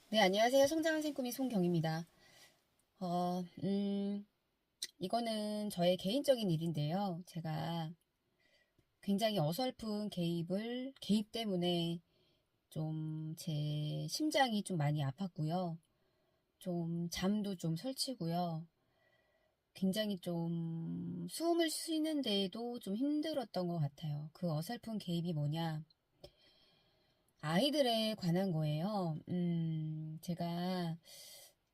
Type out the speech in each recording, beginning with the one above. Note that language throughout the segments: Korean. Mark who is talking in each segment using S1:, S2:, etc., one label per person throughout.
S1: 네, 안녕하세요. 성장한 생꿈이 송경입니다. 어, 음, 이거는 저의 개인적인 일인데요. 제가 굉장히 어설픈 개입 때문에 좀 제 심장이 좀 많이 아팠고요. 좀 잠도 좀 설치고요. 굉장히 좀 숨을 쉬는데도 좀 힘들었던 것 같아요. 그 어설픈 개입이 뭐냐? 아이들에 관한 거예요. 제가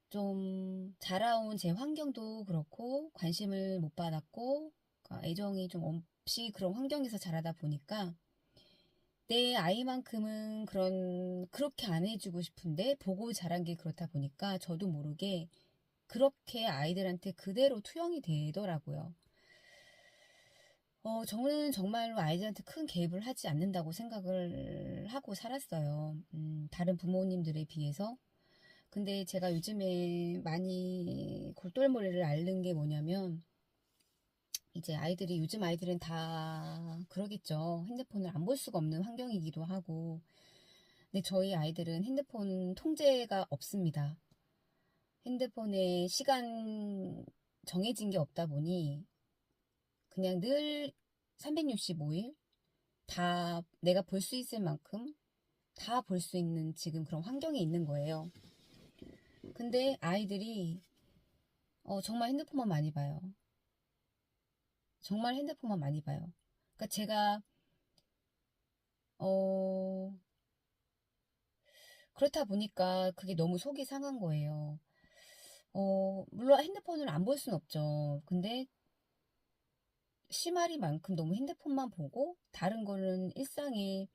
S1: 좀 자라온 제 환경도 그렇고 관심을 못 받았고 그러니까 애정이 좀 없이 그런 환경에서 자라다 보니까 내 아이만큼은 그렇게 안 해주고 싶은데 보고 자란 게 그렇다 보니까 저도 모르게 그렇게 아이들한테 그대로 투영이 되더라고요. 저는 정말로 아이들한테 큰 개입을 하지 않는다고 생각을 하고 살았어요. 다른 부모님들에 비해서. 근데 제가 요즘에 많이 골똘머리를 앓는 게 뭐냐면, 이제 요즘 아이들은 다 그러겠죠. 핸드폰을 안 볼 수가 없는 환경이기도 하고. 근데 저희 아이들은 핸드폰 통제가 없습니다. 핸드폰에 시간 정해진 게 없다 보니, 그냥 늘 365일 다 내가 볼 수 있을 만큼 다 볼 수 있는 지금 그런 환경에 있는 거예요. 근데 아이들이 정말 핸드폰만 많이 봐요. 정말 핸드폰만 많이 봐요. 그러니까 제가 어 그렇다 보니까 그게 너무 속이 상한 거예요. 물론 핸드폰을 안 볼 수는 없죠. 근데 심할이만큼 너무 핸드폰만 보고 다른 거는 일상에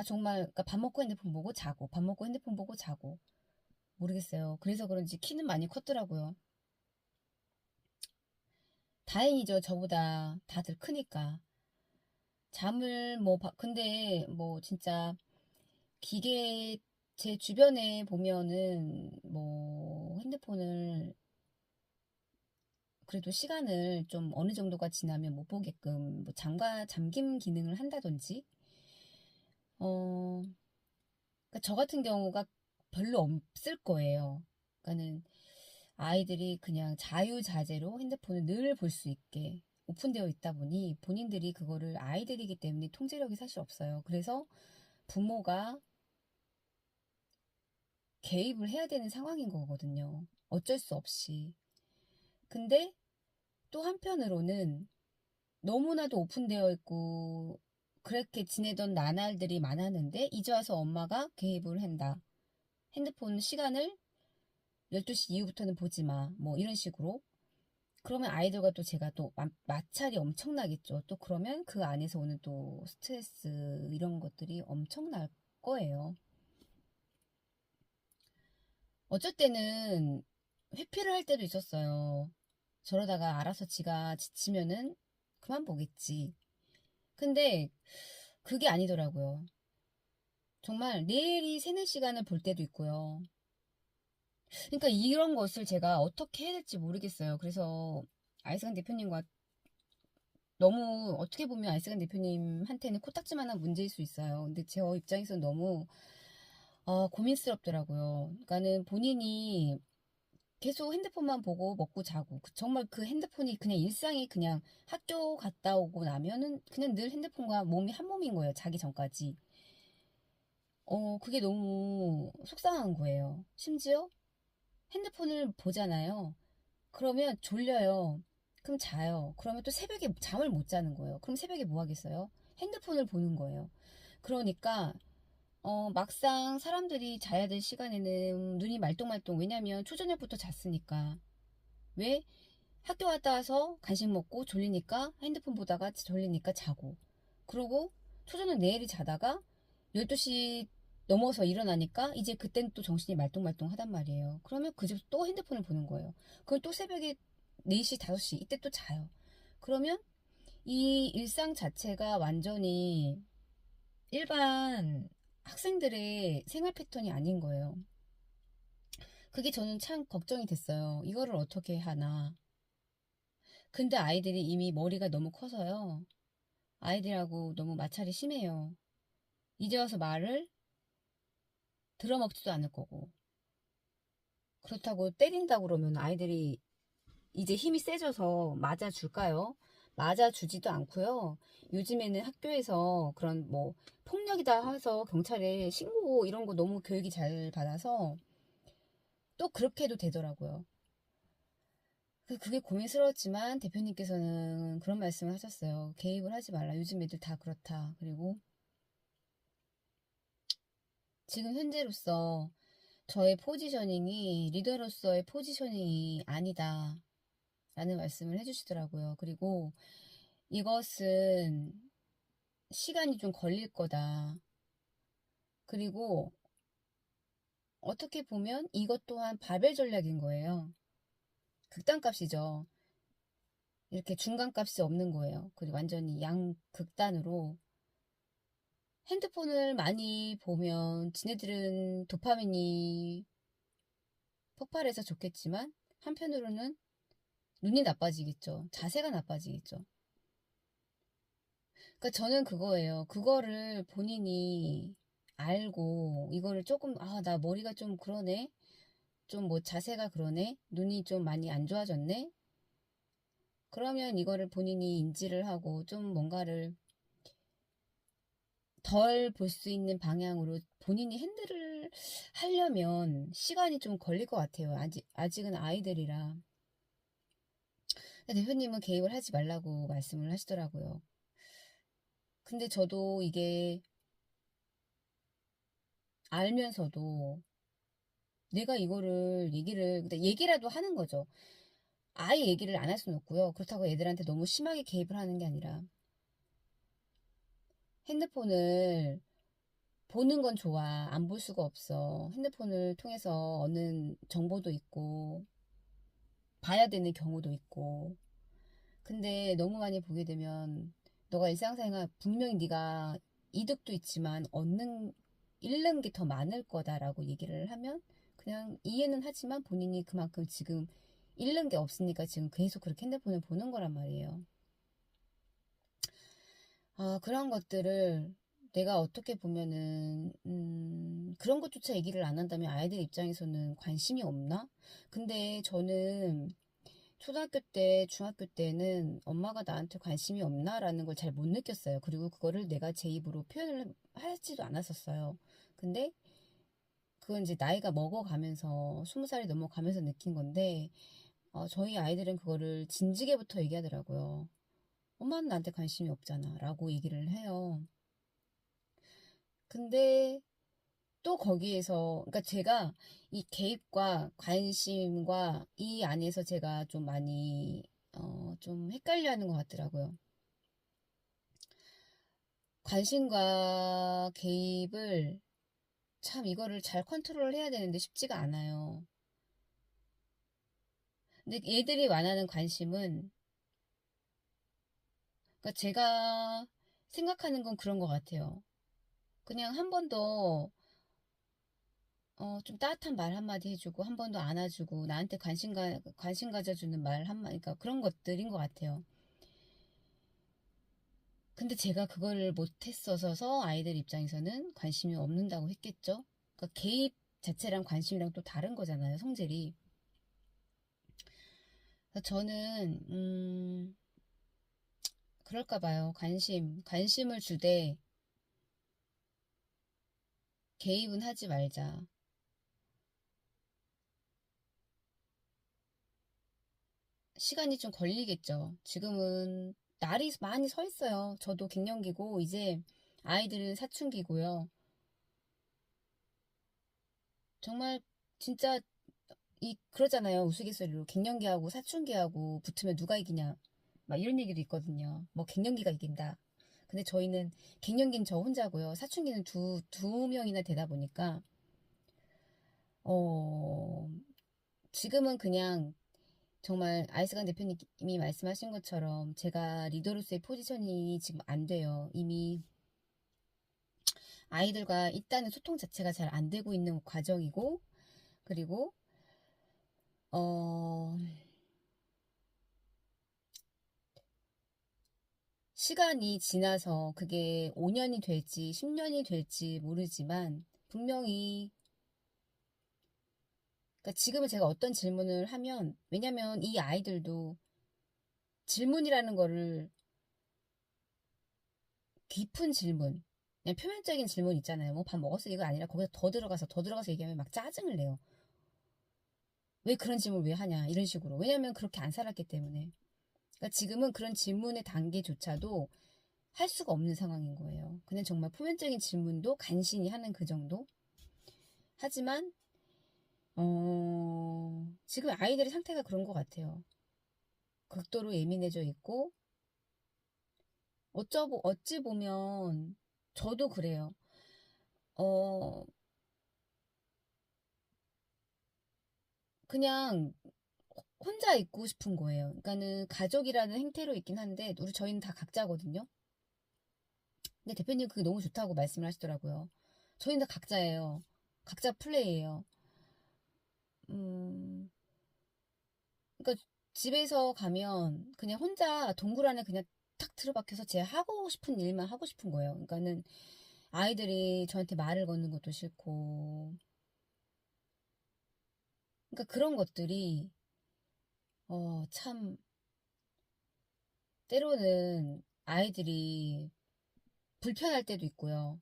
S1: 정말 그러니까 밥 먹고 핸드폰 보고 자고 밥 먹고 핸드폰 보고 자고 모르겠어요. 그래서 그런지 키는 많이 컸더라고요. 다행이죠. 저보다 다들 크니까. 근데 뭐 진짜 기계, 제 주변에 보면은 뭐 핸드폰을 그래도 시간을 좀 어느 정도가 지나면 못 보게끔 뭐 잠김 기능을 한다든지, 어, 그러니까 저 같은 경우가 별로 없을 거예요. 그러니까는 아이들이 그냥 자유자재로 핸드폰을 늘 볼 수 있게 오픈되어 있다 보니 본인들이 그거를 아이들이기 때문에 통제력이 사실 없어요. 그래서 부모가 개입을 해야 되는 상황인 거거든요. 어쩔 수 없이. 근데 또 한편으로는 너무나도 오픈되어 있고 그렇게 지내던 나날들이 많았는데 이제 와서 엄마가 개입을 한다. 핸드폰 시간을 12시 이후부터는 보지 마. 뭐 이런 식으로. 그러면 아이들과 또 제가 또 마찰이 엄청나겠죠. 또 그러면 그 안에서 오는 또 스트레스 이런 것들이 엄청날 거예요. 어쩔 때는 회피를 할 때도 있었어요. 저러다가 알아서 지가 지치면은 그만 보겠지. 근데 그게 아니더라고요. 정말 내일이 세네 시간을 볼 때도 있고요. 그러니까 이런 것을 제가 어떻게 해야 될지 모르겠어요. 그래서 아이스간 대표님과 너무 어떻게 보면 아이스간 대표님한테는 코딱지만한 문제일 수 있어요. 근데 제 입장에서는 너무 고민스럽더라고요. 그러니까는 본인이 계속 핸드폰만 보고 먹고 자고 정말 그 핸드폰이 그냥 일상이 그냥 학교 갔다 오고 나면은 그냥 늘 핸드폰과 몸이 한 몸인 거예요. 자기 전까지. 그게 너무 속상한 거예요. 심지어 핸드폰을 보잖아요. 그러면 졸려요. 그럼 자요. 그러면 또 새벽에 잠을 못 자는 거예요. 그럼 새벽에 뭐 하겠어요? 핸드폰을 보는 거예요. 그러니까 막상 사람들이 자야 될 시간에는 눈이 말똥말똥. 왜냐면 초저녁부터 잤으니까. 왜? 학교 갔다 와서 간식 먹고 졸리니까 핸드폰 보다가 졸리니까 자고. 그러고 초저녁 내일이 자다가 12시 넘어서 일어나니까 이제 그땐 또 정신이 말똥말똥 하단 말이에요. 그러면 그제부터 또 핸드폰을 보는 거예요. 그럼 또 새벽에 4시, 5시 이때 또 자요. 그러면 이 일상 자체가 완전히 일반 학생들의 생활 패턴이 아닌 거예요. 그게 저는 참 걱정이 됐어요. 이거를 어떻게 하나. 근데 아이들이 이미 머리가 너무 커서요. 아이들하고 너무 마찰이 심해요. 이제 와서 말을 들어먹지도 않을 거고. 그렇다고 때린다고 그러면 아이들이 이제 힘이 세져서 맞아줄까요? 맞아주지도 않고요. 요즘에는 학교에서 그런 뭐 폭력이다 해서 경찰에 신고 이런 거 너무 교육이 잘 받아서 또 그렇게 해도 되더라고요. 그게 고민스러웠지만 대표님께서는 그런 말씀을 하셨어요. 개입을 하지 말라. 요즘 애들 다 그렇다. 그리고 지금 현재로서 저의 포지셔닝이 리더로서의 포지셔닝이 아니다. 라는 말씀을 해주시더라고요. 그리고 이것은 시간이 좀 걸릴 거다. 그리고 어떻게 보면 이것 또한 바벨 전략인 거예요. 극단값이죠. 이렇게 중간값이 없는 거예요. 그리고 완전히 양극단으로 핸드폰을 많이 보면 지네들은 도파민이 폭발해서 좋겠지만 한편으로는 눈이 나빠지겠죠. 자세가 나빠지겠죠. 그러니까 저는 그거예요. 그거를 본인이 알고 이거를 조금 나 머리가 좀 그러네. 좀 뭐 자세가 그러네. 눈이 좀 많이 안 좋아졌네. 그러면 이거를 본인이 인지를 하고 좀 뭔가를 덜 볼 수 있는 방향으로 본인이 핸들을 하려면 시간이 좀 걸릴 것 같아요. 아직은 아이들이라. 대표님은 개입을 하지 말라고 말씀을 하시더라고요. 근데 저도 이게 알면서도 내가 이거를 얘기라도 하는 거죠. 아예 얘기를 안 할 수는 없고요. 그렇다고 애들한테 너무 심하게 개입을 하는 게 아니라 핸드폰을 보는 건 좋아. 안 볼 수가 없어. 핸드폰을 통해서 얻는 정보도 있고 봐야 되는 경우도 있고. 근데 너무 많이 보게 되면 너가 일상생활 분명히 네가 이득도 있지만 잃는 게 더 많을 거다라고 얘기를 하면 그냥 이해는 하지만 본인이 그만큼 지금 잃는 게 없으니까 지금 계속 그렇게 핸드폰을 보는 거란 말이에요. 그런 것들을 내가 어떻게 보면은, 그런 것조차 얘기를 안 한다면 아이들 입장에서는 관심이 없나? 근데 저는 초등학교 때, 중학교 때는 엄마가 나한테 관심이 없나라는 걸 잘 못 느꼈어요. 그리고 그거를 내가 제 입으로 표현을 하지도 않았었어요. 근데 그건 이제 나이가 먹어가면서, 20살이 넘어가면서 느낀 건데, 저희 아이들은 그거를 진지게부터 얘기하더라고요. 엄마는 나한테 관심이 없잖아. 라고 얘기를 해요. 근데 또 거기에서, 그러니까 제가 이 개입과 관심과 이 안에서 제가 좀 많이, 좀 헷갈려 하는 것 같더라고요. 관심과 개입을 참 이거를 잘 컨트롤 해야 되는데 쉽지가 않아요. 근데 얘들이 원하는 관심은, 그러니까 제가 생각하는 건 그런 것 같아요. 그냥 한 번 더, 좀 따뜻한 말 한마디 해주고, 한 번 더 안아주고, 나한테 관심 가져주는 말 한마디, 그러니까 그런 것들인 것 같아요. 근데 제가 그걸 못했어서 아이들 입장에서는 관심이 없는다고 했겠죠? 그러니까 개입 자체랑 관심이랑 또 다른 거잖아요, 성질이. 그래서 저는, 그럴까 봐요. 관심을 주되 개입은 하지 말자. 시간이 좀 걸리겠죠. 지금은 날이 많이 서 있어요. 저도 갱년기고, 이제 아이들은 사춘기고요. 정말 진짜 그러잖아요. 우스갯소리로 갱년기하고 사춘기하고 붙으면 누가 이기냐. 막 이런 얘기도 있거든요. 뭐 갱년기가 이긴다. 근데 저희는 갱년기는 저 혼자고요. 사춘기는 두 명이나 되다 보니까 어, 지금은 그냥 정말 아이스간 대표님이 말씀하신 것처럼 제가 리더로서의 포지션이 지금 안 돼요. 이미 아이들과 일단은 소통 자체가 잘 안 되고 있는 과정이고, 그리고 어, 시간이 지나서 그게 5년이 될지 10년이 될지 모르지만 분명히 그러니까 지금은 제가 어떤 질문을 하면, 왜냐면 이 아이들도 질문이라는 거를 깊은 질문, 그냥 표면적인 질문 있잖아요. 뭐 밥 먹었어 이거 아니라 거기서 더 들어가서 얘기하면 막 짜증을 내요. 왜 그런 질문을 왜 하냐 이런 식으로. 왜냐면 그렇게 안 살았기 때문에. 그러니까 지금은 그런 질문의 단계조차도 할 수가 없는 상황인 거예요. 그냥 정말 표면적인 질문도 간신히 하는 그 정도. 하지만 지금 아이들의 상태가 그런 것 같아요. 극도로 예민해져 있고, 어찌 보면 저도 그래요. 어 그냥 혼자 있고 싶은 거예요. 그러니까는 가족이라는 행태로 있긴 한데 저희는 다 각자거든요. 근데 대표님 그게 너무 좋다고 말씀을 하시더라고요. 저희는 다 각자예요. 각자 플레이예요. 음, 그러니까 집에서 가면 그냥 혼자 동굴 안에 그냥 탁 들어박혀서 제 하고 싶은 일만 하고 싶은 거예요. 그러니까는 아이들이 저한테 말을 거는 것도 싫고, 그러니까 그런 것들이 참 때로는 아이들이 불편할 때도 있고요.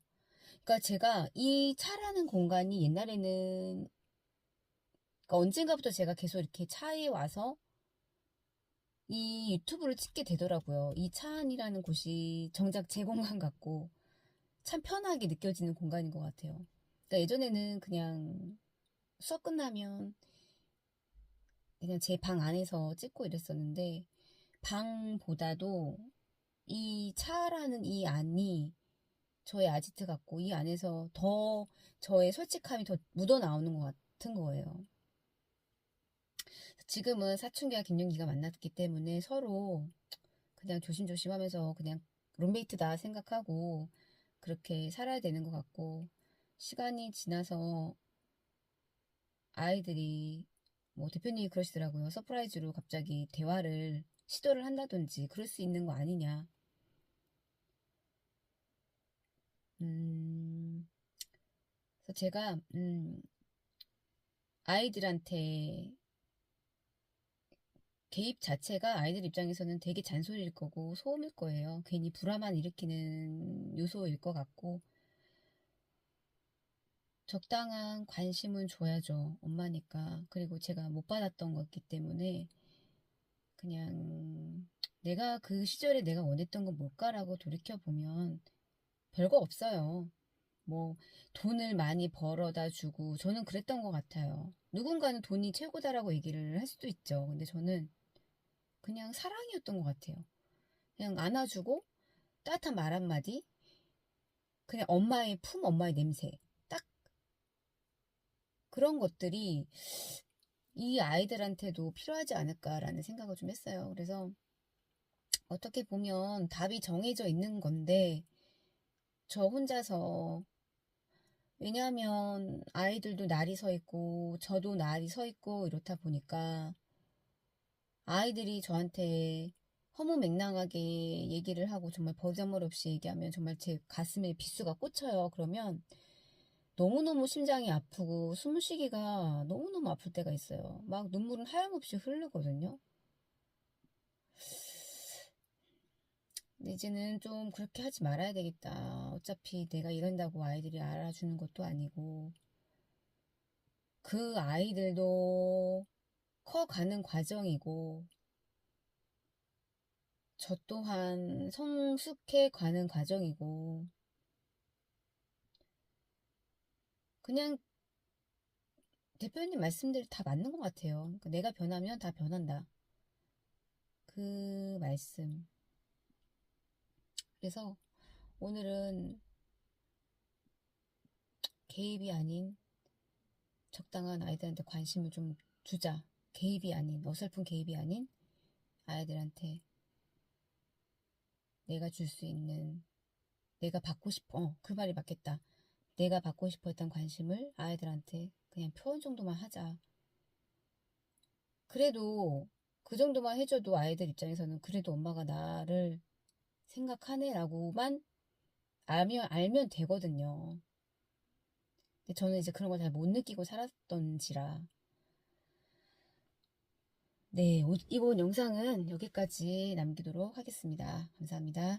S1: 그러니까 제가 이 차라는 공간이 옛날에는, 그러니까 언젠가부터 제가 계속 이렇게 차에 와서 이 유튜브를 찍게 되더라고요. 이 차 안이라는 곳이 정작 제 공간 같고 참 편하게 느껴지는 공간인 것 같아요. 그러니까 예전에는 그냥 수업 끝나면 그냥 제 방 안에서 찍고 이랬었는데, 방보다도 이 차라는 이 안이 저의 아지트 같고 이 안에서 더 저의 솔직함이 더 묻어 나오는 것 같은 거예요. 지금은 사춘기와 갱년기가 만났기 때문에 서로 그냥 조심조심 하면서 그냥 룸메이트다 생각하고 그렇게 살아야 되는 것 같고, 시간이 지나서 아이들이, 뭐 대표님이 그러시더라고요. 서프라이즈로 갑자기 대화를 시도를 한다든지 그럴 수 있는 거 아니냐. 음, 그래서 제가 아이들한테 개입 자체가 아이들 입장에서는 되게 잔소리일 거고 소음일 거예요. 괜히 불화만 일으키는 요소일 것 같고, 적당한 관심은 줘야죠. 엄마니까. 그리고 제가 못 받았던 거기 때문에 그냥 내가 그 시절에 내가 원했던 건 뭘까라고 돌이켜보면 별거 없어요. 뭐 돈을 많이 벌어다 주고, 저는 그랬던 것 같아요. 누군가는 돈이 최고다라고 얘기를 할 수도 있죠. 근데 저는 그냥 사랑이었던 것 같아요. 그냥 안아주고 따뜻한 말 한마디, 그냥 엄마의 품, 엄마의 냄새, 딱 그런 것들이 이 아이들한테도 필요하지 않을까라는 생각을 좀 했어요. 그래서 어떻게 보면 답이 정해져 있는 건데 저 혼자서, 왜냐하면 아이들도 날이 서 있고 저도 날이 서 있고 이렇다 보니까 아이들이 저한테 허무맹랑하게 얘기를 하고 정말 버전물 없이 얘기하면 정말 제 가슴에 비수가 꽂혀요. 그러면 너무너무 심장이 아프고 숨 쉬기가 너무너무 아플 때가 있어요. 막 눈물은 하염없이 흐르거든요. 근데 이제는 좀 그렇게 하지 말아야 되겠다. 어차피 내가 이런다고 아이들이 알아주는 것도 아니고, 그 아이들도 커가는 과정이고, 저 또한 성숙해 가는 과정이고, 그냥 대표님 말씀들이 다 맞는 것 같아요. 그러니까 내가 변하면 다 변한다. 그 말씀. 그래서 오늘은 개입이 아닌 적당한 아이들한테 관심을 좀 주자. 개입이 아닌, 어설픈 개입이 아닌 아이들한테 내가 줄 수 있는, 내가 받고 싶어. 그 말이 맞겠다. 내가 받고 싶어 했던 관심을 아이들한테 그냥 표현 정도만 하자. 그래도 그 정도만 해줘도 아이들 입장에서는 그래도 엄마가 나를 생각하네라고만 알면 되거든요. 근데 저는 이제 그런 걸 잘 못 느끼고 살았던지라 네, 이번 영상은 여기까지 남기도록 하겠습니다. 감사합니다.